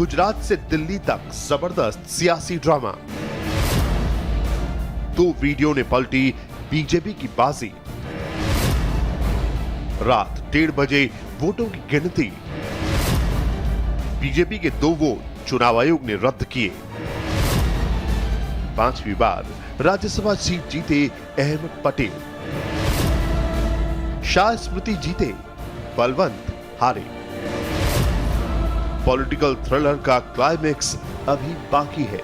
गुजरात से दिल्ली तक जबरदस्त सियासी ड्रामा। 2 वीडियो ने पलटी बीजेपी की बाजी। रात 1:30 बजे वोटों की गिनती। बीजेपी के 2 वोट चुनाव आयोग ने रद्द किए। 5वीं बार राज्यसभा सीट जीते अहमद पटेल। शाह स्मृति जीते, बलवंत हारे। पॉलिटिकल थ्रिलर का क्लाइमेक्स अभी बाकी है।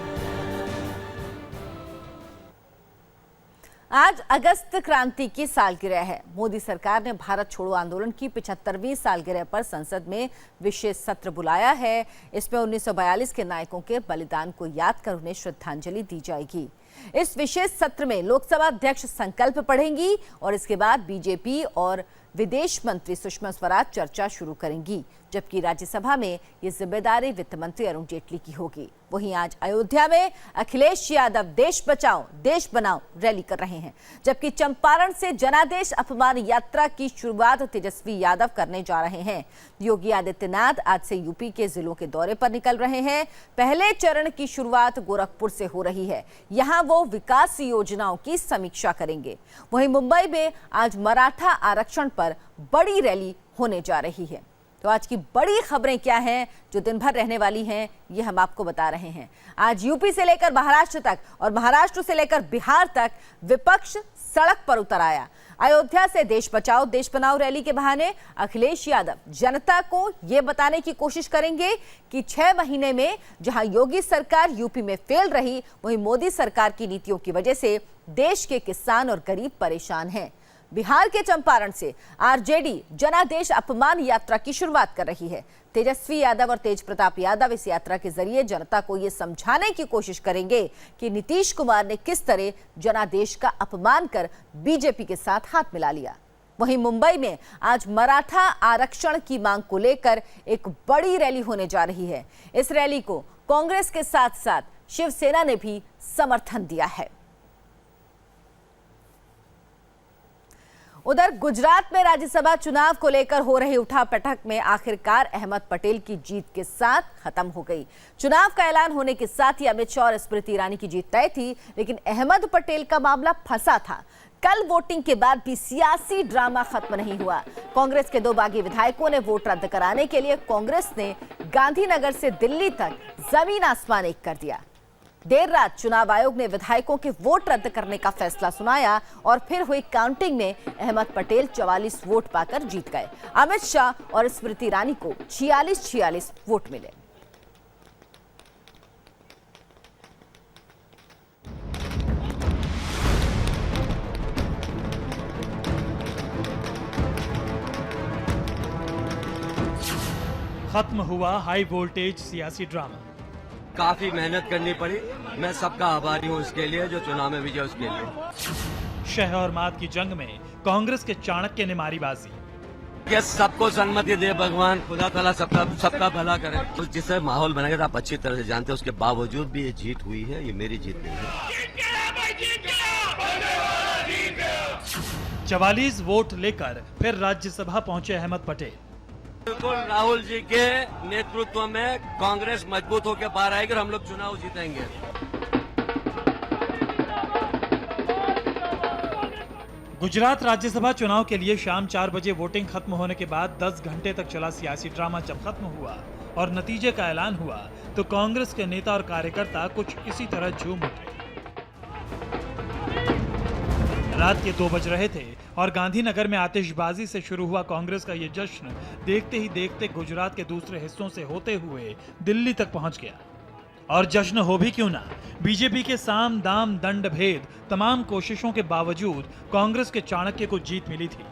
आज अगस्त क्रांति की सालगिरह है। मोदी सरकार ने भारत छोड़ो आंदोलन की 75वीं सालगिरह पर संसद में विशेष सत्र बुलाया है। इसमें 1942 के नायकों के बलिदान को याद कर उन्हें श्रद्धांजलि दी जाएगी। इस विशेष सत्र में लोकसभा अध्यक्ष संकल्प पढ़ेंगी और इसके बाद बीजेपी और विदेश मंत्री सुषमा स्वराज चर्चा शुरू करेंगी, जबकि राज्यसभा में ये जिम्मेदारी वित्त मंत्री अरुण जेटली की होगी। वहीं आज अयोध्या में अखिलेश यादव देश बचाओ देश बनाओ रैली कर रहे हैं, जबकि चंपारण से जनादेश अपमान यात्रा की शुरुआत तेजस्वी यादव करने जा रहे हैं। योगी आदित्यनाथ आज से यूपी के जिलों के दौरे पर निकल रहे हैं। पहले चरण की शुरुआत गोरखपुर से हो रही है। यहाँ वो विकास योजनाओं की समीक्षा करेंगे। वहीं मुंबई में आज मराठा आरक्षण पर बड़ी रैली होने जा रही है। तो आज की बड़ी खबरें क्या हैं जो दिन भर रहने वाली हैं, ये हम आपको बता रहे हैं। आज यूपी से लेकर महाराष्ट्र तक और महाराष्ट्र से लेकर बिहार तक विपक्ष सड़क पर उतर आया। अयोध्या से देश बचाओ देश बनाओ रैली के बहाने अखिलेश यादव जनता को ये बताने की कोशिश करेंगे कि 6 महीने में जहां योगी सरकार यूपी में फेल रही, वहीं मोदी सरकार की नीतियों की वजह से देश के किसान और गरीब परेशान हैं। बिहार के चंपारण से आरजेडी जनादेश अपमान यात्रा की शुरुआत कर रही है। तेजस्वी यादव और तेज प्रताप यादव इस यात्रा के जरिए जनता को यह समझाने की कोशिश करेंगे कि नीतीश कुमार ने किस तरह जनादेश का अपमान कर बीजेपी के साथ हाथ मिला लिया। वहीं मुंबई में आज मराठा आरक्षण की मांग को लेकर एक बड़ी रैली होने जा रही है। इस रैली को कांग्रेस के साथ साथ शिवसेना ने भी समर्थन दिया है। उधर गुजरात में राज्यसभा चुनाव को लेकर हो रही उठापटक में आखिरकार अहमद पटेल की जीत के साथ खत्म हो गई। चुनाव का ऐलान होने के साथ ही अमित शाह और स्मृति ईरानी की जीत तय थी, लेकिन अहमद पटेल का मामला फंसा था। कल वोटिंग के बाद भी सियासी ड्रामा खत्म नहीं हुआ। कांग्रेस के 2 बागी विधायकों ने वोट रद्द कराने के लिए कांग्रेस ने गांधीनगर से दिल्ली तक जमीन आसमान एक कर दिया। देर रात चुनाव आयोग ने विधायकों के वोट रद्द करने का फैसला सुनाया और फिर हुई काउंटिंग में अहमद पटेल 44 वोट पाकर जीत गए। अमित शाह और स्मृति ईरानी को 46 वोट मिले। खत्म हुआ हाई वोल्टेज सियासी ड्रामा। काफी मेहनत करनी पड़ी। मैं सबका आभारी हूँ इसके लिए जो चुनाव में विजय उसके लिए। शह और मात की जंग में कांग्रेस के चाणक्य ने मारी बाजी। ये सबको सन्मति दे भगवान, खुदा ताला सबका भला करे। तो जिससे माहौल बनाएगा आप अच्छी तरह से जानते हैं, उसके बावजूद भी ये जीत हुई है, ये मेरी जीत नहीं है। 44 वोट लेकर फिर राज्यसभा पहुंचे अहमद पटेल। बिल्कुल राहुल जी के नेतृत्व में कांग्रेस मजबूत होकर बाहर आएगी और हम लोग चुनाव जीतेंगे। गुजरात राज्यसभा चुनाव के लिए शाम 4 बजे वोटिंग खत्म होने के बाद 10 घंटे तक चला सियासी ड्रामा जब खत्म हुआ और नतीजे का ऐलान हुआ तो कांग्रेस के नेता और कार्यकर्ता कुछ इसी तरह झूम उठे। रात के 2 बज रहे थे और गांधीनगर में आतिशबाजी से शुरू हुआ कांग्रेस का ये जश्न देखते ही देखते गुजरात के दूसरे हिस्सों से होते हुए दिल्ली तक पहुंच गया। और जश्न हो भी क्यों ना, बीजेपी के साम दाम दंड भेद तमाम कोशिशों के बावजूद कांग्रेस के चाणक्य को जीत मिली थी।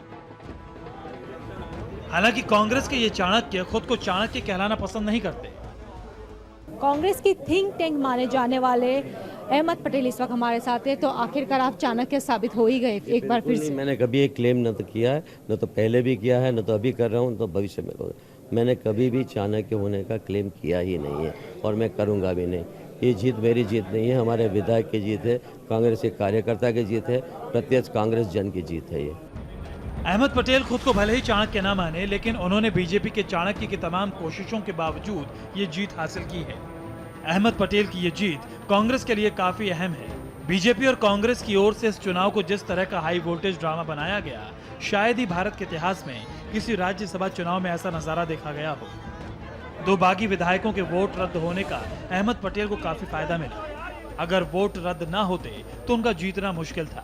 हालांकि कांग्रेस के ये चाणक्य खुद को चाणक्य कहलाना पसंद नहीं करते। कांग्रेस की थिंक टैंक माने जाने वाले अहमद पटेल इस वक्त हमारे साथ है, तो आखिरकार आप चाणक्य साबित हो ही गए एक बार फिर से। मैंने कभी एक क्लेम न तो किया है, न तो पहले भी किया है, न तो अभी कर रहा हूँ, न तो भविष्य में करूँगा। मैंने कभी भी चाणक्य होने का क्लेम किया ही नहीं है और मैं करूँगा भी नहीं। ये जीत मेरी जीत नहीं है, हमारे विधायक की जीत है, कांग्रेस के कार्यकर्ता की जीत है, प्रत्यक्ष कांग्रेस जन की जीत है। ये अहमद पटेल खुद को भले ही चाणक्य न माने, लेकिन उन्होंने बीजेपी के चाणक्य की तमाम कोशिशों के बावजूद ये जीत हासिल की है। अहमद पटेल की ये जीत कांग्रेस के लिए काफी अहम है। बीजेपी और कांग्रेस की ओर से इस चुनाव को जिस तरह का हाई वोल्टेज ड्रामा बनाया गया, शायद ही भारत के इतिहास में किसी राज्यसभा चुनाव में ऐसा नजारा देखा गया हो। 2 बागी विधायकों के वोट रद्द होने का अहमद पटेल को काफी फायदा मिला। अगर वोट रद्द ना होते तो उनका जीतना मुश्किल था।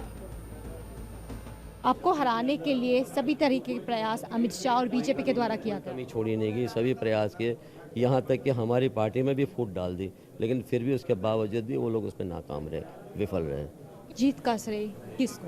आपको हराने के लिए सभी तरीके के प्रयास अमित शाह और बीजेपी के द्वारा किया गया। कमी छोड़ी नहीं गई, सभी प्रयास किए, यहाँ तक कि हमारी पार्टी में भी फूट डाल दी, लेकिन फिर भी उसके बावजूद भी वो लोग उसमें नाकाम रहे, विफल रहे। जीत का श्रेय किसको?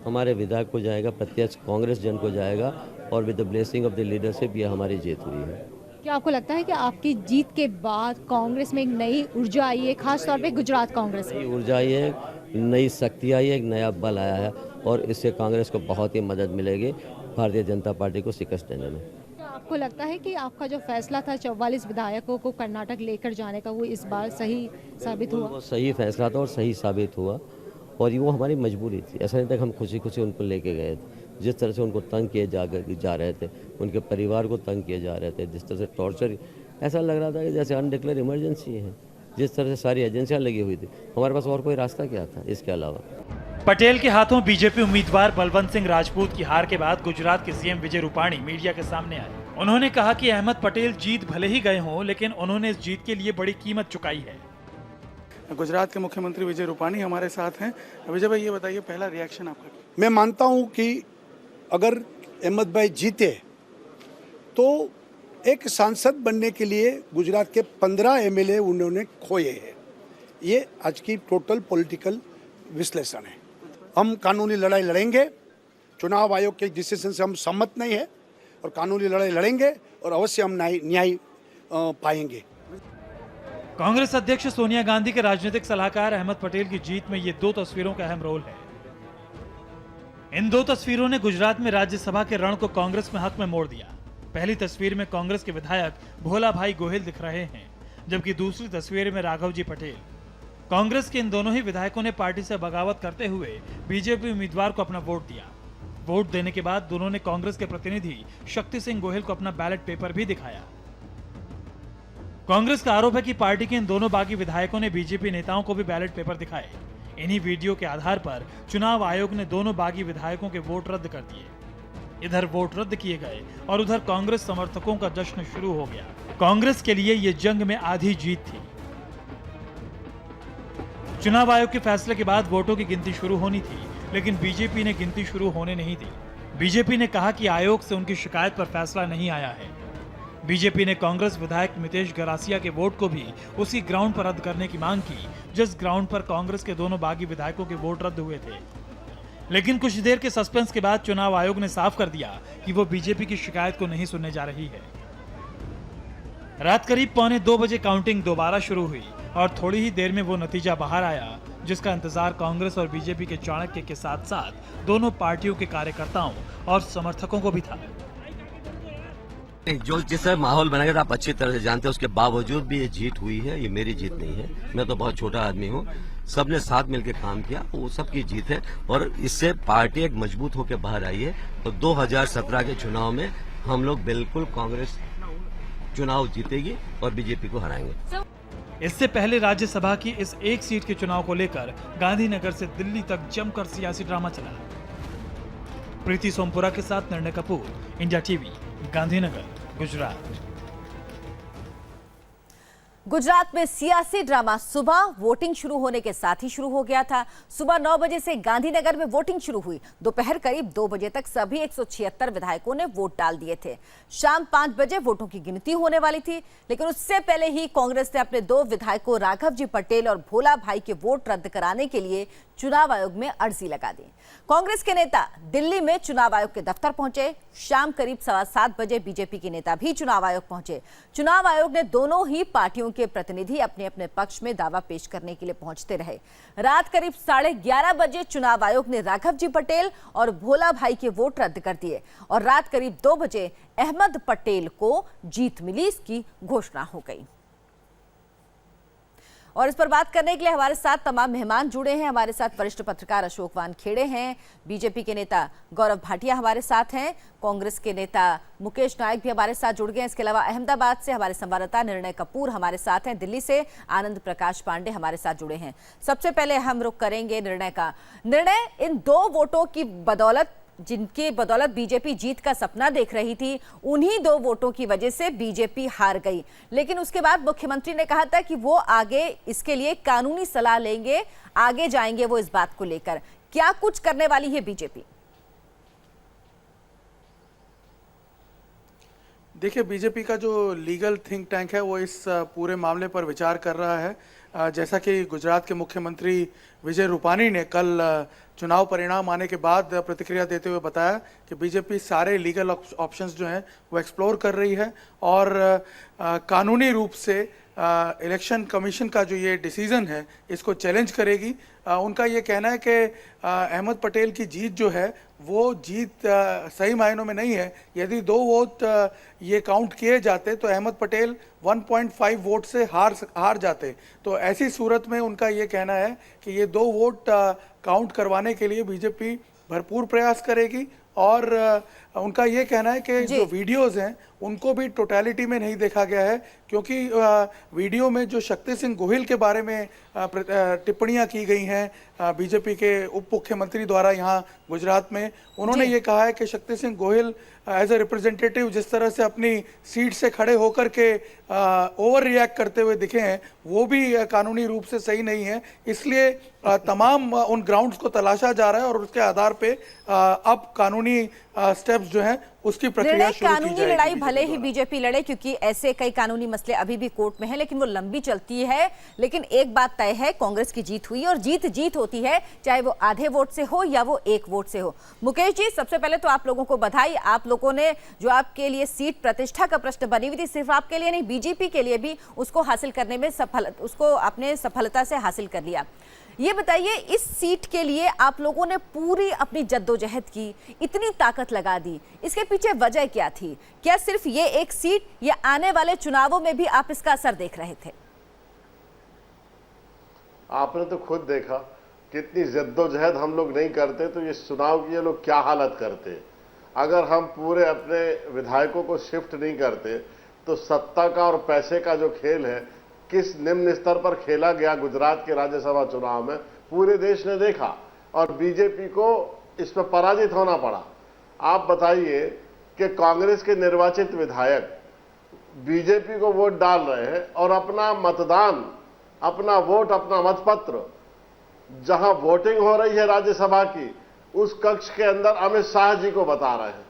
हमारे विधायक को जाएगा, प्रत्यक्ष कांग्रेस जन को जाएगा, और with the blessing of the leadership ये हमारी जीत हुई है। क्या आपको लगता है कि आपकी जीत के बाद कांग्रेस में एक नई ऊर्जा आई है, खासतौर पे गुजरात कांग्रेस में? नई ऊर्जा आई है, नई शक्ति आई है, एक नया बल आया है, और इससे कांग्रेस को बहुत ही मदद मिलेगी भारतीय जनता पार्टी को शिकस्त देने में। आपको लगता है कि आपका जो फैसला था 44 विधायकों को कर्नाटक लेकर जाने का, वो इस बार सही साबित हुआ? वो सही फैसला था और सही साबित हुआ, और ये वो हमारी मजबूरी थी। ऐसा नहीं था कि हम खुशी खुशी उनको लेके गए थे। जिस तरह से उनको तंग किए जा रहे थे, उनके परिवार को तंग किए जा रहे थे, जिस तरह से टॉर्चर, ऐसा लग रहा था कि जैसे अनडिक्लेयर इमरजेंसी है। जिस तरह से सारी एजेंसियां लगी हुई थी, हमारे पास और कोई रास्ता क्या था इसके अलावा? पटेल के हाथों बीजेपी उम्मीदवार बलवंत सिंह राजपूत की हार के बाद गुजरात के सीएम विजय रूपाणी मीडिया के सामने आए। उन्होंने कहा कि अहमद पटेल जीत भले ही गए हों, लेकिन उन्होंने इस जीत के लिए बड़ी कीमत चुकाई है। गुजरात के मुख्यमंत्री विजय रूपाणी हमारे साथ हैं। विजय भाई, ये बताइए पहला रिएक्शन आपका। मैं मानता हूं कि अगर अहमद भाई जीते तो एक सांसद बनने के लिए गुजरात के 15 एमएलए उन्होंने खोए हैं। ये आज की टोटल पॉलिटिकल विश्लेषण है। हम कानूनी लड़ाई लड़ेंगे, चुनाव आयोग के डिसीजन से हम सहमत नहीं है, और कानूनी लड़ाई लड़ेंगे और अवश्य हम न्याय पाएंगे। कांग्रेस अध्यक्ष सोनिया गांधी के राजनीतिक सलाहकार अहमद पटेल की जीत में ये 2 तस्वीरों का अहम रोल है। इन 2 तस्वीरों ने गुजरात में राज्यसभा के रण को कांग्रेस में हक में मोड़ दिया। पहली तस्वीर में कांग्रेस के विधायक भोला भाई गोहिल दिख रहे हैं, जबकि दूसरी तस्वीर में राघव जी पटेल। कांग्रेस के इन दोनों ही विधायकों ने पार्टी से बगावत करते हुए बीजेपी उम्मीदवार को अपना वोट दिया। वोट देने के बाद दोनों ने कांग्रेस के प्रतिनिधि शक्ति सिंह गोहिल को अपना बैलेट पेपर भी दिखाया। कांग्रेस का आरोप है कि पार्टी के इन दोनों बागी विधायकों ने बीजेपी नेताओं को भी बैलेट पेपर दिखाए। इन्हीं वीडियो के आधार पर चुनाव आयोग ने दोनों बागी विधायकों के वोट रद्द कर दिए। इधर वोट रद्द किए गए और उधर कांग्रेस समर्थकों का जश्न शुरू हो गया। कांग्रेस के लिए ये जंग में आधी जीत थी। चुनाव आयोग के फैसले के बाद वोटों की गिनती शुरू होनी थी, लेकिन बीजेपी ने गिनती शुरू होने नहीं दी। बीजेपी ने कहा कि आयोग से उनकी शिकायत पर फैसला नहीं आया है। बीजेपी ने कांग्रेस विधायक मितेश गरासिया के वोट को भी उसी ग्राउंड पर रद्द करने की मांग की, जिस ग्राउंड पर कांग्रेस के दोनों बागी विधायकों के वोट रद्द हुए थे। लेकिन कुछ देर के सस्पेंस के बाद चुनाव आयोग ने साफ कर दिया कि वो बीजेपी की शिकायत को नहीं सुनने जा रही है। रात करीब 1:45 बजे काउंटिंग दोबारा शुरू हुई और थोड़ी ही देर में वो नतीजा बाहर आया, जिसका इंतजार कांग्रेस और बीजेपी के चाणक्य के साथ साथ दोनों पार्टियों के कार्यकर्ताओं और समर्थकों को भी था। जो जिस माहौल बनाया था आप अच्छी तरह से जानते हैं, उसके बावजूद भी ये जीत हुई है। ये मेरी जीत नहीं है, मैं तो बहुत छोटा आदमी हूँ। सबने साथ मिलकर काम किया, वो सबकी जीत है, और इससे पार्टी एक मजबूत होकर बाहर आई है। तो 2017 के चुनाव में हम लोग बिल्कुल कांग्रेस चुनाव जीतेगी और बीजेपी को हराएंगे। इससे पहले राज्यसभा की इस एक सीट के चुनाव को लेकर गांधीनगर से दिल्ली तक जमकर सियासी ड्रामा चला। प्रीति सोमपुरा के साथ निर्णय कपूर, इंडिया टीवी, गांधीनगर, गुजरात। गुजरात में सियासी ड्रामा सुबह वोटिंग शुरू होने के साथ ही शुरू हो गया था। सुबह 9 बजे से गांधीनगर में वोटिंग शुरू हुई। दोपहर करीब 2 बजे तक सभी 176 विधायकों ने वोट डाल दिए थे। शाम 5 बजे वोटों की गिनती होने वाली थी, लेकिन उससे पहले ही कांग्रेस ने अपने 2 विधायकों राघव जी पटेल और भोला भाई के वोट रद्द कराने के लिए चुनाव आयोग में अर्जी लगा दी। कांग्रेस के नेता दिल्ली में चुनाव आयोग के दफ्तर पहुंचे। शाम करीब 7:15 बजे बीजेपी के नेता भी चुनाव आयोग पहुंचे। चुनाव आयोग ने दोनों ही पार्टियों के प्रतिनिधि अपने अपने पक्ष में दावा पेश करने के लिए पहुंचते रहे। रात करीब 11:30 बजे चुनाव आयोग ने राघव जी पटेल और भोला भाई के वोट रद्द कर दिए और रात करीब 2 बजे अहमद पटेल को जीत मिली, इसकी घोषणा हो गई। और इस पर बात करने के लिए हमारे साथ तमाम मेहमान जुड़े हैं। हमारे साथ वरिष्ठ पत्रकार अशोक वानखेड़े हैं, बीजेपी के नेता गौरव भाटिया हमारे साथ हैं, कांग्रेस के नेता मुकेश नायक भी हमारे साथ जुड़ गए हैं। इसके अलावा अहमदाबाद से हमारे संवाददाता निर्णय कपूर हमारे साथ हैं, दिल्ली से आनंद प्रकाश पांडे हमारे साथ जुड़े हैं। सबसे पहले हम रुख करेंगे निर्णय का। निर्णय, इन 2 वोटों की बदौलत, जिनकी बदौलत बीजेपी जीत का सपना देख रही थी, उन्हीं 2 वोटों की वजह से बीजेपी हार गई। लेकिन उसके बाद मुख्यमंत्री ने कहा था कि वो आगे इसके लिए कानूनी सलाह लेंगे, आगे जाएंगे वो इस बात को लेकर। क्या कुछ करने वाली है बीजेपी? देखिए, बीजेपी का जो लीगल थिंक टैंक है वो इस पूरे मामले पर विचार कर रहा है। जैसा कि गुजरात के मुख्यमंत्री विजय रूपानी ने कल चुनाव परिणाम आने के बाद प्रतिक्रिया देते हुए बताया कि बीजेपी सारे लीगल ऑप्शंस जो हैं वो एक्सप्लोर कर रही है और कानूनी रूप से इलेक्शन कमीशन का जो ये डिसीजन है इसको चैलेंज करेगी। उनका ये कहना है कि अहमद पटेल की जीत जो है वो जीत सही मायनों में नहीं है। यदि 2 वोट ये काउंट किए जाते तो अहमद पटेल 1.5 वोट से हार जाते। तो ऐसी सूरत में उनका ये कहना है कि ये 2 वोट काउंट करवाने के लिए बीजेपी भरपूर प्रयास करेगी। और उनका ये कहना है कि जो वीडियोस हैं उनको भी टोटलिटी में नहीं देखा गया है, क्योंकि वीडियो में जो शक्ति सिंह गोहिल के बारे में टिप्पणियां की गई हैं बीजेपी के उप मुख्यमंत्री द्वारा यहाँ गुजरात में, उन्होंने ये कहा है कि Shakti Singh Gohil as a representative जिस तरह से अपनी सीट से खड़े होकर के ओवर रिएक्ट करते हुए दिखे हैं वो भी कानूनी रूप से सही नहीं है। इसलिए तमाम उन ग्राउंड्स को तलाशा जा रहा है और उसके आधार पे अब कानूनी स्टेप्स जो हैं उसकी प्रक्रिया शुरू की जाएगी। कानूनी लड़ाई भले ही बीजेपी लड़े, क्योंकि ऐसे कई कानूनी मसले अभी भी कोर्ट में हैं, लेकिन वो लंबी चलती है। लेकिन एक बात तय है, कांग्रेस की जीत हुई और जीत होती है, चाहे वो आधे वोट से हो या वो 1 वोट से हो। मुकेश जी, सबसे पहले तो आप लोगों को बधाई। आप लोगों ने जो आपके लिए सीट प्रतिष्ठा का प्रश्न बनी हुई थी, सिर्फ आपके लिए नहीं बीजेपी के लिए भी, उसको हासिल करने में उसको आपने सफलता से हासिल कर लिया। ये बताइए, इस सीट के लिए आप लोगों ने पूरी अपनी जद्दोजहद की, इतनी ताकत लगा दी, इसके पीछे वजह क्या थी? क्या सिर्फ ये एक सीट या आने वाले चुनावों में भी आप इसका असर देख रहे थे? आपने तो खुद देखा कितनी जद्दोजहद हम लोग नहीं करते तो ये चुनाव की ये लोग क्या हालत करते। अगर हम पूरे अपने विधायकों को शिफ्ट नहीं करते तो सत्ता का और पैसे का जो खेल है किस निम्न स्तर पर खेला गया गुजरात के राज्यसभा चुनाव में पूरे देश ने देखा और बीजेपी को इस पर पराजित होना पड़ा। आप बताइए कि कांग्रेस के निर्वाचित विधायक बीजेपी को वोट डाल रहे हैं और अपना मतदान, अपना वोट, अपना मतपत्र जहां वोटिंग हो रही है राज्यसभा की उस कक्ष के अंदर अमित शाह जी को बता रहे हैं।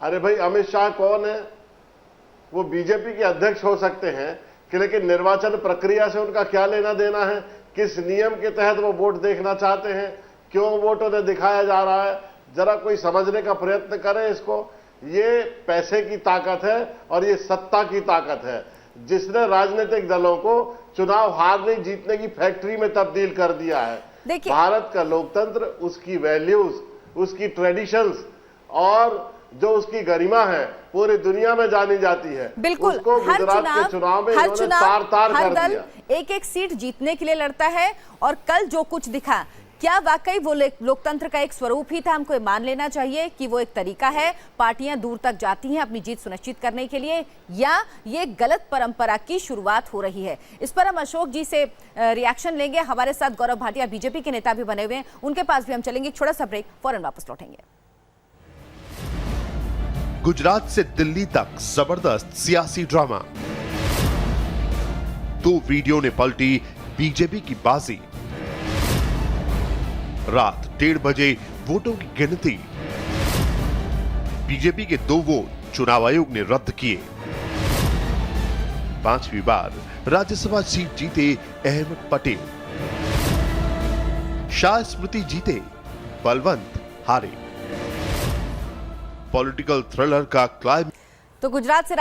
अरे भाई, अमित शाह कौन है? वो बीजेपी के अध्यक्ष हो सकते हैं कि लेकिन निर्वाचन प्रक्रिया से उनका क्या लेना देना है? किस नियम के तहत वो वोट देखना चाहते हैं? क्यों वोट उन्हें दिखाया जा रहा है? जरा कोई समझने का प्रयत्न करें इसको। ये पैसे की ताकत है और ये सत्ता की ताकत है जिसने राजनीतिक दलों को चुनाव हारने जीतने की फैक्ट्री में तब्दील कर दिया है। भारत का लोकतंत्र, उसकी वैल्यूज, उसकी ट्रेडिशंस और जो उसकी गरिमा है पूरी दुनिया में जानी जाती है। बिल्कुल, उसको गुजरात के चुनाव में इन्होंने तार-तार कर दिया। एक सीट जीतने के लिए लड़ता है और कल जो कुछ दिखा, क्या वाकई वो लोकतंत्र का एक स्वरूप ही था? हमको मान लेना चाहिए कि वो एक तरीका है, पार्टियां दूर तक जाती हैं अपनी जीत सुनिश्चित करने के लिए, या ये गलत परंपरा की शुरुआत हो रही है? इस पर हम अशोक जी से रिएक्शन लेंगे। हमारे साथ गौरव भाटिया बीजेपी के नेता भी बने हुए हैं, उनके पास भी हम चलेंगे। छोटा सा ब्रेक, फौरन वापस लौटेंगे। गुजरात से दिल्ली तक जबरदस्त सियासी ड्रामा। 2 वीडियो ने पलटी बीजेपी की बाजी। रात 1:30 बजे वोटों की गिनती। बीजेपी के 2 वोट चुनाव आयोग ने रद्द किए। 5वीं बार राज्यसभा सीट जीते अहमद पटेल। शाह स्मृति जीते, बलवंत हारे। पॉलिटिकल थ्रिलर का क्लाइमेक्स। तो गुजरात से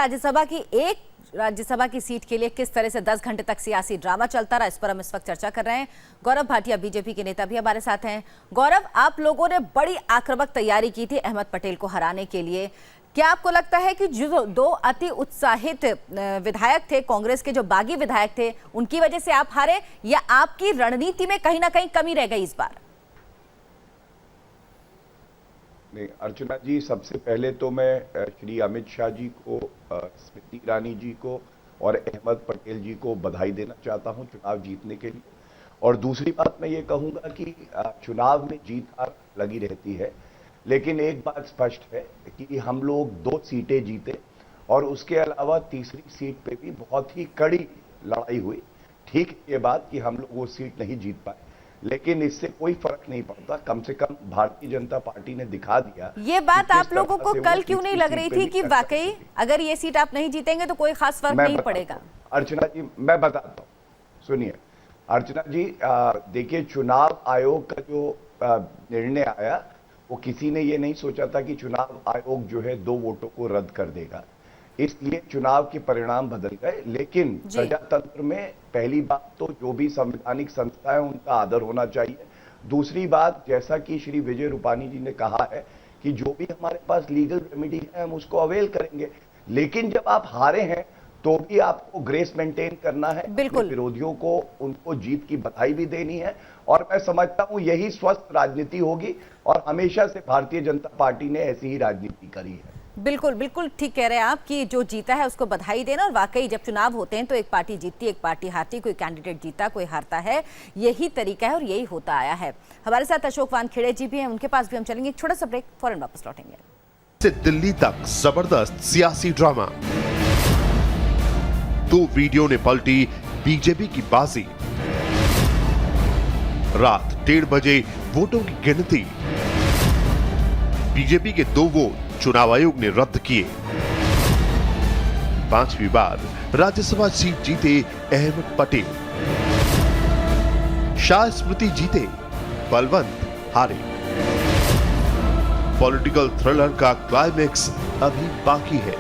राज्यसभा की सीट के लिए किस तरह से 10 घंटे तक सियासी ड्रामा चलता रहा, इस पर हम इस वक्त चर्चा कर रहे हैं। गौरव भाटिया बीजेपी के नेता भी हमारे साथ हैं। गौरव, आप लोगों ने बड़ी आक्रामक तैयारी की थी अहमद पटेल को हराने के लिए। क्या आपको लगता है कि जो दो अति उत्साहित विधायक थे, कांग्रेस के जो बागी विधायक थे, उनकी वजह से आप हारे, या आपकी रणनीति में कहीं ना कहीं कमी रह गई इस बार? नहीं अर्चना जी, सबसे पहले तो मैं श्री अमित शाह जी को, स्मृति ईरानी जी को और अहमद पटेल जी को बधाई देना चाहता हूं चुनाव जीतने के लिए। और दूसरी बात मैं ये कहूंगा कि चुनाव में जीत हार लगी रहती है, लेकिन एक बात स्पष्ट है कि हम लोग 2 सीटें जीते और उसके अलावा तीसरी सीट पे भी बहुत ही कड़ी लड़ाई हुई। ठीक ये बात कि हम लोग वो सीट नहीं जीत पाए, लेकिन इससे कोई फर्क नहीं पड़ता। कम से कम भारतीय जनता पार्टी ने दिखा दिया। ये बात आप लोगों को कल क्यों नहीं लग रही थी कि वाकई अगर ये सीट आप नहीं जीतेंगे तो कोई खास फर्क नहीं पड़ेगा? अर्चना जी मैं बताता हूँ, सुनिए अर्चना जी, देखिए चुनाव आयोग का जो निर्णय आया वो किसी ने ये नहीं सोचा था कि चुनाव आयोग जो है 2 वोटों को रद्द कर देगा, इसलिए चुनाव के परिणाम बदल गए। लेकिन प्रजातंत्र में पहली बात तो जो भी संवैधानिक संस्था है उनका आदर होना चाहिए। दूसरी बात, जैसा कि श्री विजय रूपानी जी ने कहा है कि जो भी हमारे पास लीगल रेमेडी है हम उसको अवेल करेंगे, लेकिन जब आप हारे हैं तो भी आपको ग्रेस मेंटेन करना है, बिल्कुल विरोधियों को उनको जीत की बधाई भी देनी है। और मैं समझता हूं यही स्वस्थ राजनीति होगी और हमेशा से भारतीय जनता पार्टी ने ऐसी ही राजनीति करी है। बिल्कुल बिल्कुल ठीक कह रहे हैं आप कि जो जीता है उसको बधाई देना। और वाकई जब चुनाव होते हैं तो एक पार्टी जीतती, एक पार्टी हारती, कोई कैंडिडेट जीता, कोई हारता है, यही तरीका है और यही होता आया है। हमारे साथ अशोक वानखेड़े जी भी हैं, उनके पास भी हम चलेंगे। एक छोटा सा ब्रेक, फौरन वापस लौटेंगे। से दिल्ली तक जबरदस्त सियासी ड्रामा, 2 वीडियो ने पलटी बीजेपी की बाजी। रात 1:30 बजे वोटों की गिनती, बीजेपी के 2 वोट चुनाव आयोग ने रद्द किए। 5वीं बार राज्यसभा सीट जीते अहमद पटेल, शाह स्मृति जीते, बलवंत हारे। पॉलिटिकल थ्रिलर का क्लाइमेक्स अभी बाकी है।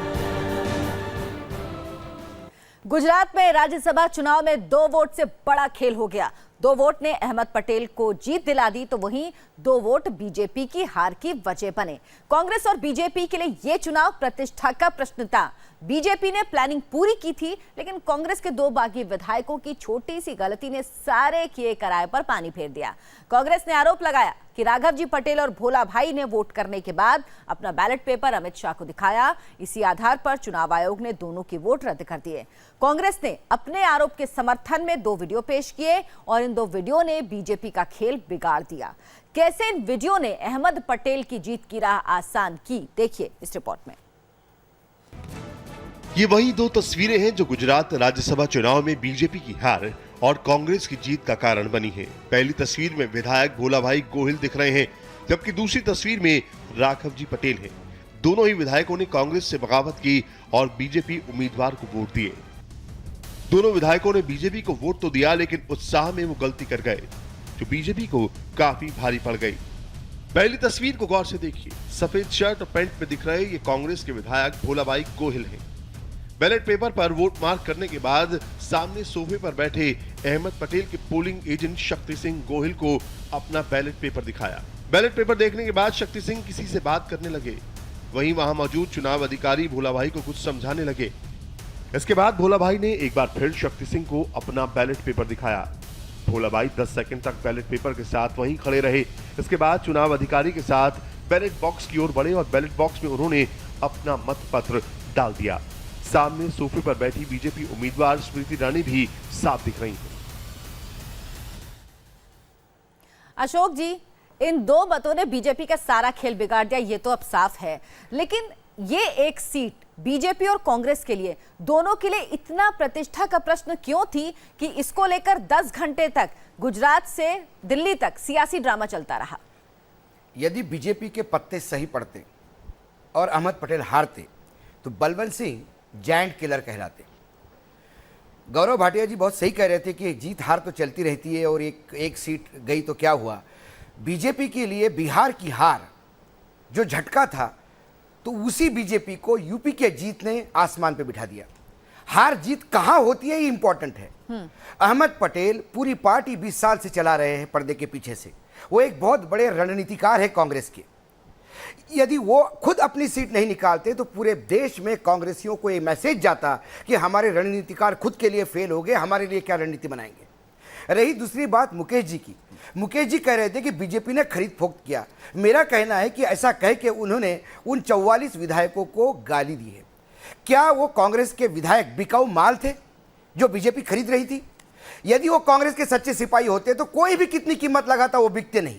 गुजरात में राज्यसभा चुनाव में 2 वोट से बड़ा खेल हो गया। 2 वोट ने अहमद पटेल को जीत दिला दी, तो वहीं 2 वोट बीजेपी की हार की वजह बने। कांग्रेस और बीजेपी के लिए यह चुनाव प्रतिष्ठा का प्रश्न था। बीजेपी ने प्लानिंग पूरी की थी, लेकिन कांग्रेस के 2 बागी विधायकों की छोटी सी गलती ने सारे किए कराए पर पानी फेर दिया। कांग्रेस ने आरोप लगाया कि राघव जी पटेल और भोला भाई ने वोट करने के बाद अपना बैलेट पेपर अमित शाह को दिखाया। इसी आधार पर चुनाव आयोग ने दोनों के वोट रद्द कर दिए। कांग्रेस ने अपने आरोप के समर्थन में 2 वीडियो पेश किए और इन 2 वीडियो ने बीजेपी का खेल बिगाड़ दिया। कैसे इन वीडियो ने अहमद पटेल की जीत की राह आसान की, देखिए इस रिपोर्ट में। ये वही 2 तस्वीरें हैं जो गुजरात राज्यसभा चुनाव में बीजेपी की हार और कांग्रेस की जीत का कारण बनी है। पहली तस्वीर में विधायक भोला भाई गोहिल दिख रहे हैं, जबकि दूसरी तस्वीर में राघव जी पटेल हैं। दोनों ही विधायकों ने कांग्रेस से बगावत की और बीजेपी उम्मीदवार को वोट दिए। दोनों विधायकों ने बीजेपी को वोट तो दिया, लेकिन उत्साह में वो गलती कर गए जो बीजेपी को काफी भारी पड़ गई। पहली तस्वीर को गौर से देखिए। सफेद शर्ट और पैंट में दिख रहे ये कांग्रेस के विधायक भोला भाई गोहिल हैं। बैलेट पेपर पर वोट मार्क करने के बाद सामने सोफे पर बैठे अहमद पटेल के पोलिंग एजेंट शक्ति सिंह गोहिल को अपना बैलेट पेपर दिखाया। बैलेट पेपर देखने के बाद शक्ति सिंह किसी से बात करने लगे, वहीं वहां मौजूद चुनाव अधिकारी भोला भाई को कुछ समझाने लगे। इसके बाद भोला भाई ने एक बार फिर शक्ति सिंह को अपना बैलेट पेपर दिखाया। भोला भाई 10 सेकंड तक बैलेट पेपर के साथ वहीं खड़े रहे। इसके बाद चुनाव अधिकारी के साथ बैलेट बॉक्स की ओर बढ़े और बैलेट बॉक्स में उन्होंने अपना मत पत्र डाल दिया। सामने सोफे पर बैठी बीजेपी उम्मीदवार स्मृति ईरानी भी साफ दिख रही हैं। अशोक जी, इन 2 मतों ने बीजेपी का सारा खेल बिगाड़ दिया, ये तो अब साफ है। लेकिन ये एक सीट बीजेपी और कांग्रेस के लिए, दोनों के लिए इतना प्रतिष्ठा का प्रश्न क्यों थी कि इसको लेकर 10 घंटे तक गुजरात से दिल्ली तक सियासी ड्रामा चलता रहा? यदि बीजेपी के पत्ते सही पड़ते और अहमद पटेल हारते तो बलवंत सिंह जायंट किलर कहलाते। गौरव भाटिया जी बहुत सही कह रहे थे कि जीत हार तो चलती रहती है और एक सीट गई तो क्या हुआ। बीजेपी के लिए बिहार की हार जो झटका था, तो उसी बीजेपी को यूपी के जीत ने आसमान पे बिठा दिया। हार जीत कहां होती है ये इंपॉर्टेंट है। अहमद पटेल पूरी पार्टी 20 साल से चला रहे हैं पर्दे के पीछे से। वो एक बहुत बड़े रणनीतिकार है कांग्रेस के। यदि वो खुद अपनी सीट नहीं निकालते तो पूरे देश में कांग्रेसियों को ये मैसेज जाता कि हमारे रणनीतिकार खुद के लिए फेल हो गए, हमारे लिए क्या रणनीति बनाएंगे। रही दूसरी बात मुकेश जी की, मुकेश जी कह रहे थे कि बीजेपी ने खरीद फोक्त किया। मेरा कहना है कि ऐसा कह के उन्होंने उन 44 विधायकों को गाली दी है। क्या वो कांग्रेस के विधायक बिकाऊ माल थे जो बीजेपी खरीद रही थी? यदि वो कांग्रेस के सच्चे सिपाही होते तो कोई भी कितनी कीमत लगाता वो बिकते नहीं।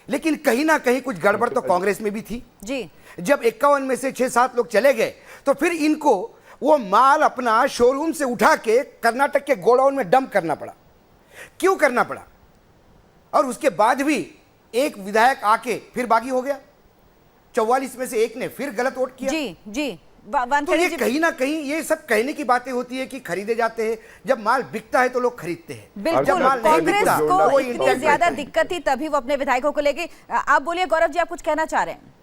लेकिन कहीं ना कहीं कुछ गड़बड़ तो कांग्रेस में भी थी जी। जब 51 में से 6-7 लोग चले गए तो फिर इनको वो माल अपना शोरूम से उठा के कर्नाटक के गोडाउन में डंप करना पड़ा। क्यों करना पड़ा? और उसके बाद भी एक विधायक आके फिर बागी हो गया, 44 में से एक ने फिर गलत वोट किया। जी जी तो ये कहीं ना कहीं ये सब कहने की बातें होती है कि खरीदे जाते हैं। जब माल बिकता है तो लोग खरीदते हैं। बिल्कुल, माल नहीं कांग्रेस बिकता, को वो इतनी इंटेंट ज्यादा रखते हैं। दिक्कत थी तभी वो अपने विधायकों को लेके। आप बोलिए गौरव जी, आप कुछ कहना चाह रहे हैं?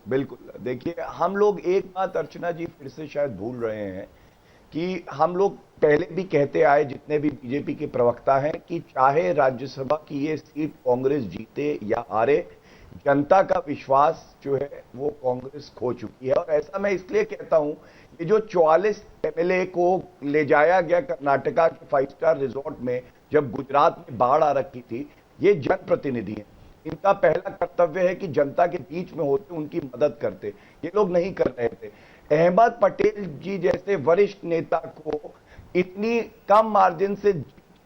बिल्कुल, देखिए हम लोग एक बात अर्चना जी फिर से शायद भूल रहे हैं कि हम लोग पहले भी कहते आए, जितने भी बीजेपी के प्रवक्ता हैं, कि चाहे राज्यसभा की ये सीट कांग्रेस जीते या हारे, जनता का विश्वास जो है वो कांग्रेस खो चुकी है। और ऐसा मैं इसलिए कहता हूं, ये जो 44 एमएलए को ले जाया गया कर्नाटका के 5 स्टार रिजॉर्ट में जब गुजरात में बाढ़ आ रखी थी, ये जनप्रतिनिधि हैं। इनका पहला कर्तव्य है कि जनता के बीच में होते उनकी मदद करते। ये लोग नहीं कर रहे थे। अहमद पटेल जी जैसे वरिष्ठ नेता को इतनी कम मार्जिन से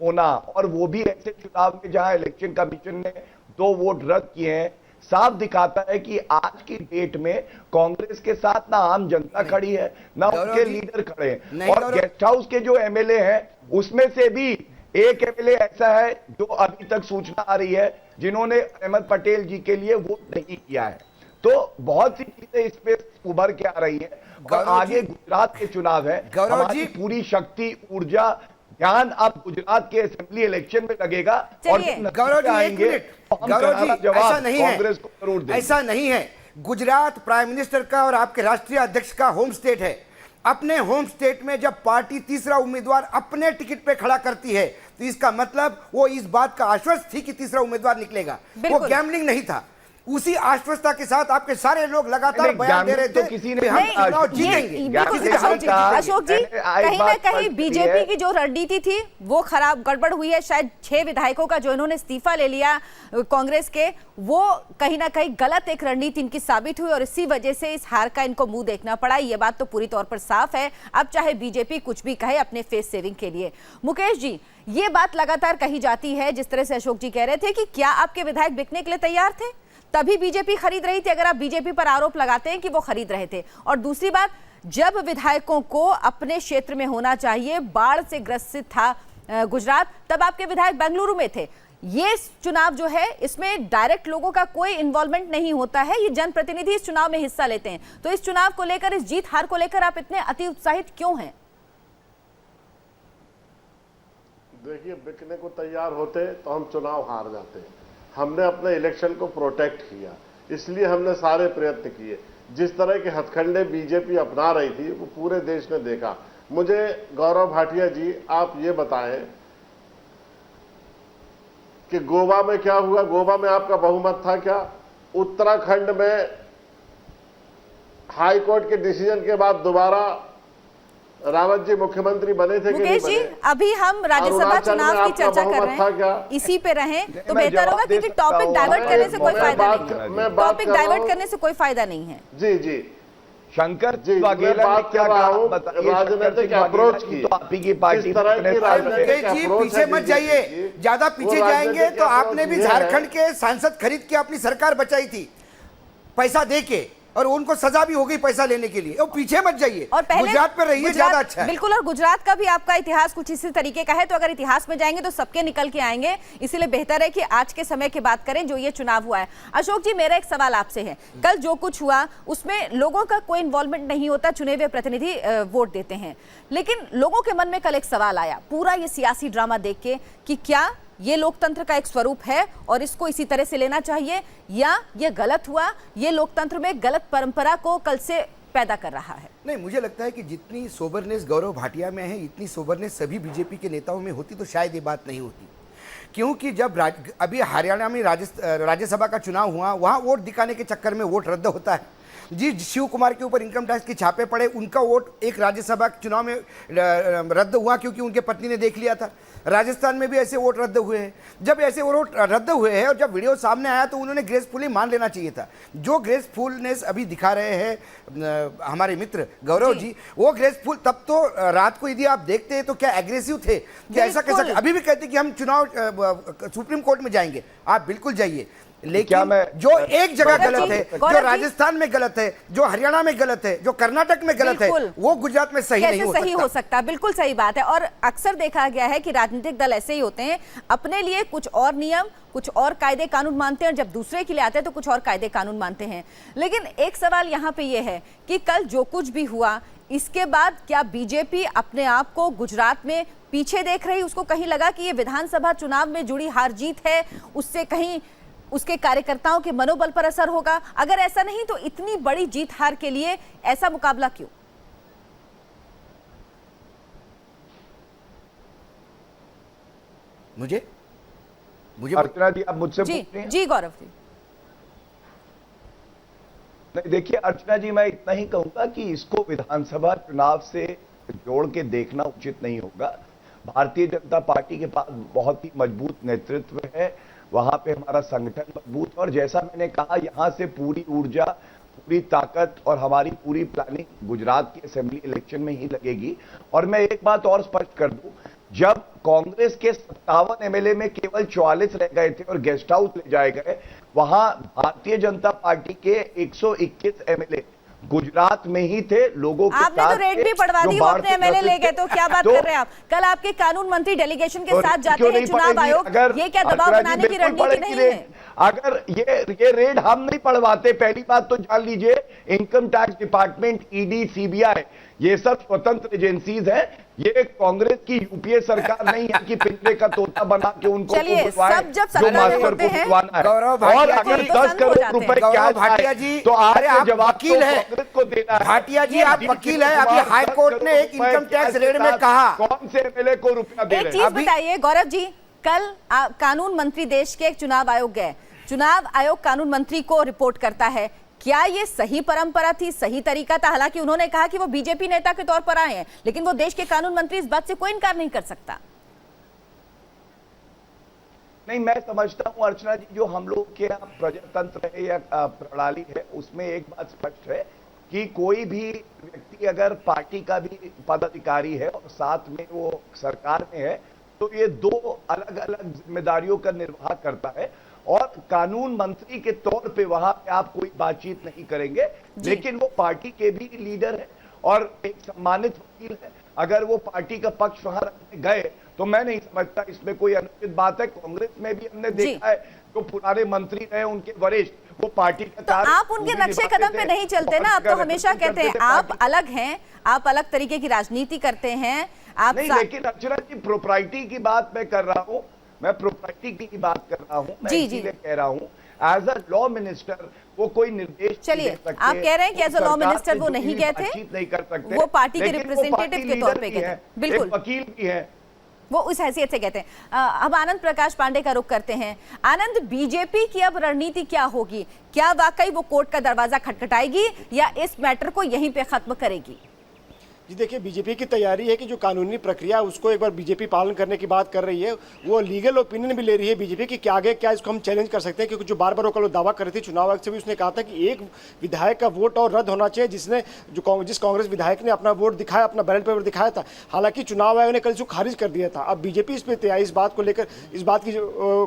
होना, और वो भी ऐसे चुनाव में जहां इलेक्शन कमीशन ने 2 वोट रद्द किए हैं, साफ दिखाता है कि आज की डेट में कांग्रेस के साथ ना आम जनता खड़ी है, ना उनके लीडर खड़े हैं। और गेस्ट हाउस के जो एमएलए हैं उसमें से भी एक एमएलए ऐसा है जो अभी तक सूचना आ रही है जिन्होंने अहमद पटेल जी के लिए वोट नहीं किया है। तो बहुत सी चीजें इसमें उभर के आ रही है। और आगे गुजरात के चुनाव है, हमारी पूरी शक्ति, ऊर्जा, ध्यान अब गुजरात के असेंबली इलेक्शन में लगेगा। और गौरव जी आएंगे, ऐसा नहीं है, कांग्रेस को जरूर देंगे। ऐसा नहीं है। गुजरात प्राइम मिनिस्टर का और आपके राष्ट्रीय अध्यक्ष का होम स्टेट है। अपने होम स्टेट में जब पार्टी तीसरा उम्मीदवार अपने टिकट पे खड़ा करती है तो इसका मतलब वो इस बात का आश्वस्त थी कि तीसरा उम्मीदवार निकलेगा। वो गैम्बलिंग नहीं था। उसी आश्वस्ता के साथ आपके सारे लोग लगातार बयान दे रहे थे तो किसी ने हम चुनाव जीतेंगे। अशोक जी, कहीं ना कहीं बीजेपी की जो रणनीति थी वो खराब, गड़बड़ हुई है। शायद 6 विधायकों का जो इन्होंने इस्तीफा ले लिया कांग्रेस के, वो कहीं ना कहीं गलत एक रणनीति इनकी साबित हुई और इसी वजह से इस हार का इनको मुंह देखना पड़ा। ये बात तो पूरी तौर पर साफ है। अब चाहे बीजेपी कुछ भी कहे अपने फेस सेविंग के लिए। मुकेश जी, ये बात लगातार कही जाती है, जिस तरह से अशोक जी कह रहे थे कि क्या आपके विधायक बिकने के लिए तैयार थे तभी बीजेपी खरीद रही थी? अगर आप बीजेपी पर आरोप लगाते हैं कि वो खरीद रहे थे। और दूसरी बात, जब विधायकों को अपने क्षेत्र में होना चाहिए, बाढ़ से ग्रसित था गुजरात, तब आपके विधायक बेंगलुरु में थे। ये चुनाव जो है इसमें डायरेक्ट लोगों का कोई इन्वॉल्वमेंट नहीं होता है, ये जनप्रतिनिधि इस चुनाव में हिस्सा लेते हैं। तो इस चुनाव को लेकर, इस जीत हार को लेकर आप इतने अति उत्साहित क्यों हैं? देखिए, बिकने को तैयार होते तो हम चुनाव हार जाते। हमने अपने इलेक्शन को प्रोटेक्ट किया, इसलिए हमने सारे प्रयत्न किए। जिस तरह के हथकंडे बीजेपी अपना रही थी वो पूरे देश ने देखा। मुझे गौरव भाटिया जी, आप ये बताएं कि गोवा में क्या हुआ? गोवा में आपका बहुमत था क्या? उत्तराखंड में हाई कोर्ट के डिसीजन के बाद दोबारा रावत जी मुख्यमंत्री बने थे कि नहीं बने? अभी हम राज्यसभा चुनाव की चर्चा कर रहे हैं, इसी पे रहें तो बेहतर होगा, क्योंकि टॉपिक डाइवर्ट करने से कोई फायदा नहीं है। टॉपिक डाइवर्ट करने से कोई फायदा नहीं है। जी जी, शंकर जी, वाघेला ने क्या कहा? राजनीतिक अप्रोच की, तो आप ही की पार्टी पीछे मत जाइए। ज्यादा पीछे जाएंगे तो आपने भी झारखंड के सांसद खरीद के अपनी सरकार बचाई थी पैसा दे के, और उनको सजा भी हो गई पैसा लेने के लिए। और पीछे मत जाइए, और गुजरात पर रहिए, ज्यादा अच्छा है। बिल्कुल, और गुजरात का भी आपका इतिहास कुछ इसी तरीके का है, तो अगर इतिहास में जाएंगे तो सबके निकल के आएंगे। इसीलिए बेहतर है कि आज के समय की बात करें जो ये चुनाव हुआ है। अशोक जी, मेरा एक सवाल आपसे है, कल जो कुछ हुआ उसमें लोगों का कोई इन्वॉल्वमेंट नहीं होता, चुने हुए प्रतिनिधि वोट देते हैं, लेकिन लोगों के मन में कल एक सवाल आया पूरा ये सियासी ड्रामा देख के कि क्या ये लोकतंत्र का एक स्वरूप है और इसको इसी तरह से लेना चाहिए, या ये गलत हुआ, ये लोकतंत्र में गलत परंपरा को कल से पैदा कर रहा है? नहीं, मुझे लगता है कि जितनी सोबरनेस गौरव भाटिया में है, इतनी सोबरनेस सभी बीजेपी के नेताओं में होती तो शायद ये बात नहीं होती। क्योंकि जब अभी हरियाणा में राज्यसभा का चुनाव हुआ, वहाँ वोट दिखाने के चक्कर में वोट रद्द होता है। जी शिव कुमार के ऊपर इनकम टैक्स के छापे पड़े, उनका वोट एक राज्यसभा चुनाव में रद्द हुआ क्योंकि उनके पत्नी ने देख लिया था। राजस्थान में भी ऐसे वोट रद्द हुए हैं। जब ऐसे वोट रद्द हुए हैं और जब वीडियो सामने आया तो उन्होंने ग्रेसफुली मान लेना चाहिए था। जो ग्रेसफुलनेस अभी दिखा रहे हैं हमारे मित्र गौरव जी, वो ग्रेसफुल तब तो रात को यदि आप देखते हैं तो क्या एग्रेसिव थे कि ऐसा कैसा, अभी भी कहते कि हम चुनाव सुप्रीम कोर्ट में जाएंगे। आप बिल्कुल जाइए, लेकिन जो एक जगह गलत है, जो राजस्थान में गलत है, जो हरियाणा में गलत है, जो कर्नाटक में गलत है, वो गुजरात में सही नहीं हो सकता। बिल्कुल सही बात है। और अक्सर देखा गया है कि राजनीतिक दल ऐसे ही होते हैं, अपने लिए कुछ और नियम, कुछ और कायदे कानून मानते हैं और जब दूसरे के लिए आते हैं तो कुछ और कायदे कानून मानते हैं। लेकिन एक सवाल यहाँ पे ये है कि कल जो कुछ भी हुआ, इसके बाद क्या बीजेपी अपने आप को गुजरात में पीछे देख रही? उसको कहीं लगा कि ये विधानसभा चुनाव में जुड़ी हार जीत है, उससे कहीं उसके कार्यकर्ताओं के मनोबल पर असर होगा? अगर ऐसा नहीं तो इतनी बड़ी जीत हार के लिए ऐसा मुकाबला क्यों? मुझे अर्चना जी, आप मुझसे जी पूछ रही हैं? जी गौरव जी। नहीं, देखिए अर्चना जी, मैं इतना ही कहूंगा कि इसको विधानसभा चुनाव से जोड़ के देखना उचित नहीं होगा। भारतीय जनता पार्टी के पास बहुत ही मजबूत नेतृत्व है, वहां पे हमारा संगठन मजबूत है और जैसा मैंने कहा, यहां से पूरी ऊर्जा, पूरी ताकत और हमारी पूरी प्लानिंग गुजरात की असेंबली इलेक्शन में ही लगेगी। और मैं एक बात और स्पष्ट कर दूं, जब कांग्रेस के 57 एमएलए में केवल 44 रह गए थे और गेस्ट हाउस ले जाए गए, वहां भारतीय जनता पार्टी के 121 एमएलए गुजरात में ही थे, लोगों के आपने तो रेट भी पढ़वा दी, वो अपने एमएलए ले गए, तो क्या बात कर रहे हैं आप? कल आपके कानून मंत्री डेलीगेशन के साथ जाते हैं चुनाव आयोग, ये क्या दबाव बनाने की रणनीति नहीं है? अगर ये रेड हम नहीं पढ़वाते, पहली बात तो जान लीजिए, income tax department, ED, CBI, ये सब स्वतंत्र एजेंसीज हैं। ये कांग्रेस की यूपीए सरकार नहीं है कि पिंजरे का तोता बना के उनको चलिए, सब जब जो मास्टर को बुलवाना है। और अगर 10 करोड़ रुपए क्या भाटिया जी, तो आपके जवाब वकील है, कांग्रेस को देना है। भाटिया जी आप वकील है, अभी हाई कोर्ट ने एक इनकम टैक्स रेड में कहा, कौन से एमएलए को रुपया दे रहे हैं? एक चीज बताइए गौरव जी, कल कानून मंत्री देश के एक चुनाव आयोग गए, चुनाव आयोग कानून मंत्री को रिपोर्ट करता है, क्या ये सही परंपरा थी, सही तरीका था? हालांकि उन्होंने कहा कि वो बीजेपी नेता के तौर पर आए हैं, लेकिन वो देश के कानून मंत्री, इस बात से कोई इनकार नहीं कर सकता। नहीं, मैं समझता हूं अर्चना जी, जो हम लोग के यहाँ प्रजातंत्र है या प्रणाली है, उसमें एक बात स्पष्ट है कि कोई भी व्यक्ति अगर पार्टी का भी पदाधिकारी है और साथ में वो सरकार में है, तो ये दो अलग अलग जिम्मेदारियों का निर्वाह करता है और कानून मंत्री के तौर पे वहां पे आप कोई बातचीत नहीं करेंगे, लेकिन वो पार्टी के भी लीडर है और एक सम्मानित वकील है। अगर वो पार्टी का पक्ष वहां रखने गए तो मैं नहीं समझता इसमें कोई अनुचित बात है। कांग्रेस में भी हमने देखा है, जो पुराने मंत्री रहे, उनके वरिष्ठ, वो पार्टी का तो आप उनके नक्शे कदम पे नहीं चलते ना? आप तो हमेशा कहते हैं आप अलग हैं, आप अलग तरीके की राजनीति करते हैं, आप नहीं, लेकिन अर्चना जी, प्रोप्राइटी की बात मैं कर रहा हूं, मैं प्रोप्राइटी की बात कर रहा हूं, मैं इसीलिए कह रहा हूं एज अ लॉ मिनिस्टर वो कोई निर्देश, चलिए आप कह रहे हैं कि एज अ लॉ मिनिस्टर वो नहीं गए थे, नहीं कर सकते, वो पार्टी के रिप्रेजेंटेटिव के तौर पे गए थे, बिल्कुल वकील भी है, वो उस हैसियत से कहते हैं। अब आनंद प्रकाश पांडे का रुख करते हैं। आनंद, बीजेपी की अब रणनीति क्या होगी? क्या वाकई वो कोर्ट का दरवाजा खटखटाएगी या इस मैटर को यहीं पे खत्म करेगी? जी देखिए, बीजेपी की तैयारी है कि जो कानूनी प्रक्रिया उसको एक बार बीजेपी पालन करने की बात कर रही है, वो लीगल ओपिनियन भी ले रही है बीजेपी की, आगे क्या इसको हम चैलेंज कर सकते हैं, क्योंकि जो बार बार वो कल दावा कर रही थी चुनाव आयोग से भी, उसने कहा था कि एक विधायक का वोट और रद्द होना चाहिए जिस कांग्रेस विधायक ने अपना वोट दिखाया, अपना बैलेट पेपर दिखाया था। हालांकि चुनाव आयोग ने कल इसको खारिज कर दिया था। अब बीजेपी इस पर इस बात को लेकर, इस बात की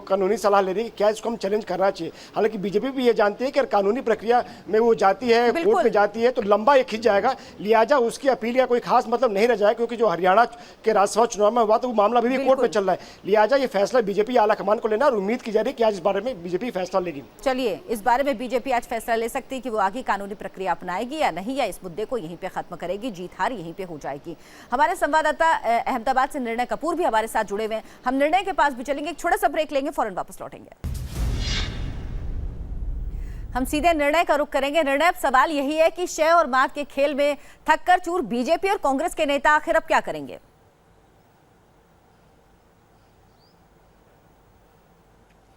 कानूनी सलाह ले रही है कि क्या इसको हम चैलेंज करना चाहिए। हालांकि बीजेपी भी ये जानती है कि अगर कानूनी प्रक्रिया में वो जाती है, कोर्ट में जाती है, तो लंबा ये खिंच जाएगा, लिहाजा उसकी अपील का कोई खास मतलब नहीं रह जाए, क्योंकि जो हरियाणा के राज्यसभा चुनाव में हुआ तो वो मामला अभी भी कोर्ट में चल रहा है। लिहाजा ये फैसला बीजेपी आला कमान को लेना, और उम्मीद की जा रही है कि आज इस बारे में बीजेपी फैसला लेगी। चलिए, इस बारे में बीजेपी आज फैसला ले सकती है कि वो आगे कानूनी प्रक्रिया अपनाएगी या नहीं, या इस मुद्दे को यहीं पे खत्म करेगी, जीत हार यहीं पे हो जाएगी। हमारे संवाददाता अहमदाबाद से निर्णय कपूर भी हमारे साथ जुड़े हुए हैं, हम निर्णय के पास भी चलेंगे, एक छोटा सा ब्रेक लेंगे, फौरन वापस लौटेंगे। हम सीधे निर्णय का रुख करेंगे। निर्णय, अब सवाल यही है कि शय और मात के खेल में थककर चूर बीजेपी और कांग्रेस के नेता आखिर अब क्या करेंगे?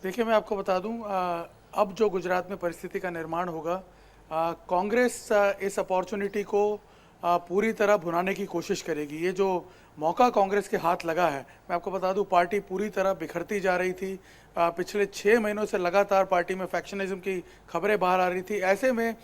देखिए, मैं आपको बता दूं, अब जो गुजरात में परिस्थिति का निर्माण होगा, कांग्रेस इस अपॉर्चुनिटी को पूरी तरह भुनाने की कोशिश करेगी। ये जो मौका कांग्रेस के हाथ लगा है, मैं आपको बता दूं, पार्टी पूरी तरह बिखरती जा रही थी। पिछले 6 महीनों से लगातार पार्टी में फैक्शनिज्म की खबरें बाहर आ रही थी। ऐसे में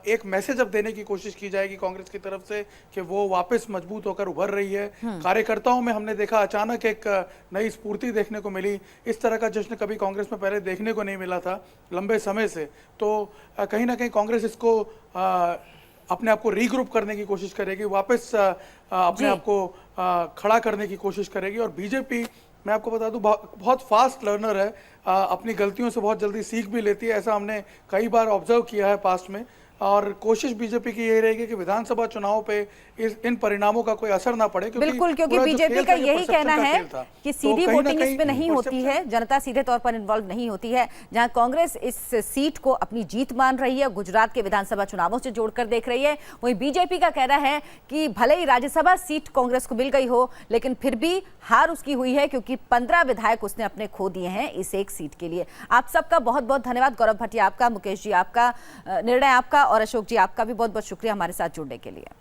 एक मैसेज अब देने की कोशिश की जाएगी कांग्रेस की तरफ से कि वो वापस मजबूत होकर उभर रही है। कार्यकर्ताओं में हमने देखा अचानक एक नई स्फूर्ति देखने को मिली। इस तरह का जश्न कभी कांग्रेस में पहले देखने को नहीं मिला था लंबे समय से। तो कहीं ना कहीं कांग्रेस इसको अपने आप को रीग्रुप करने की कोशिश करेगी, वापस अपने आप को खड़ा करने की कोशिश करेगी। और बीजेपी, मैं आपको बता दूं, बहुत फास्ट लर्नर है, अपनी गलतियों से बहुत जल्दी सीख भी लेती है। ऐसा हमने कई बार ऑब्जर्व किया है पास्ट में। और कोशिश बीजेपी की यही रहेगी कि विधानसभा चुनाव पे इन परिणामों का कोई असर ना पड़े। बिल्कुल, क्योंकि बीजेपी का यही कहना है कि सीधी वोटिंग इसमें नहीं होती है, जनता सीधे तौर पर इन्वॉल्व नहीं होती है। जहां कांग्रेस इस सीट को अपनी जीत मान रही है, गुजरात के विधानसभा चुनावों से जोड़कर देख रही है, वहीं बीजेपी का कहना है कि भले ही राज्यसभा सीट कांग्रेस को मिल गई हो, लेकिन फिर भी हार उसकी हुई है क्योंकि 15 विधायक उसने अपने खो दिए हैं इस एक सीट के लिए। आप सबका बहुत बहुत धन्यवाद। गौरव भटिया आपका, मुकेश जी आपका, निर्णय आपका और अशोक जी आपका भी बहुत बहुत शुक्रिया हमारे साथ जुड़ने के लिए।